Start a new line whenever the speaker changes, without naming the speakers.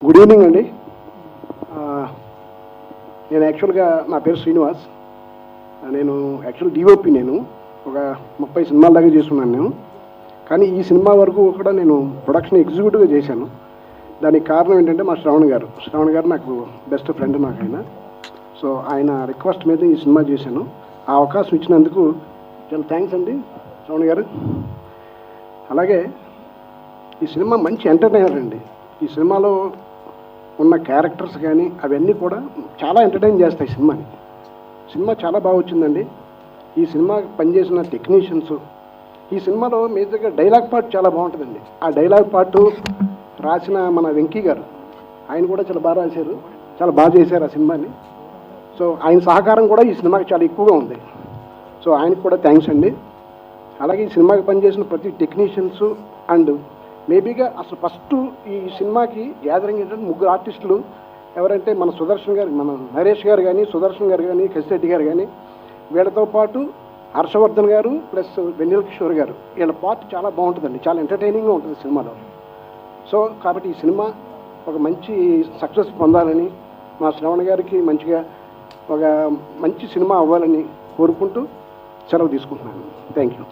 Good evening అండి. నేను యాక్చువల్గా నా పేరు శ్రీనివాస్. నేను యాక్చువల్ డిఓపి. నేను ఒక 30 సినిమాల దాకా చేస్తున్నాను నేను. కానీ ఈ సినిమా వరకు కూడా నేను ప్రొడక్షన్ ఎగ్జిక్యూటివ్గా చేశాను. దానికి కారణం ఏంటంటే మా శ్రవణ్ గారు నాకు బెస్ట్ ఫ్రెండ్ నాకు ఆయన. సో ఆయన రిక్వెస్ట్ మీద ఈ సినిమా చేశాను. ఆ అవకాశం ఇచ్చినందుకు చాలా థ్యాంక్స్ అండి శ్రవణ్ గారు. అలాగే ఈ సినిమా మంచి ఎంటర్టైనర్ అండి. ఈ సినిమాలో ఉన్న క్యారెక్టర్స్ కానీ అవన్నీ కూడా చాలా ఎంటర్టైన్ చేస్తాయి సినిమాని. సినిమా చాలా బాగా వచ్చిందండి. ఈ సినిమా పనిచేసిన టెక్నీషియన్స్, ఈ సినిమాలో మేజర్గా డైలాగ్ పార్ట్ చాలా బాగుంటుందండి. ఆ డైలాగ్ పార్ట్ రాసిన మన వెంకీ గారు, ఆయన కూడా చాలా బాగా రాశారు, చాలా బాగా చేశారు ఆ సినిమాని. సో ఆయన సహకారం కూడా ఈ సినిమాకి చాలా ఎక్కువగా ఉంది. సో ఆయనకు కూడా థ్యాంక్స్ అండి. అలాగే ఈ సినిమాకి పనిచేసిన ప్రతి టెక్నీషియన్స్ అండ్ మేబీగా అసలు ఫస్ట్ ఈ సినిమాకి గ్యాదరింగ్ ఏంటంటే 3 ఆర్టిస్టులు. ఎవరంటే మన సుదర్శన్ గారు, మన నరేష్ గారు కానీ, సుదర్శన్ గారు కానీ, కసిరెడ్డి గారు కానీ, వీళ్ళతో పాటు హర్షవర్ధన్ గారు ప్లస్ వెన్నెల కిషోర్ గారు, వీళ్ళ పార్ట్ చాలా బాగుంటుందండి. చాలా ఎంటర్టైనింగ్గా ఉంటుంది సినిమాలో. సో కాబట్టి ఈ సినిమా ఒక మంచి సక్సెస్ పొందాలని, మా శ్రవణ్ గారికి మంచిగా ఒక మంచి సినిమా అవ్వాలని కోరుకుంటూ సెలవు తీసుకుంటున్నాను. Thank you.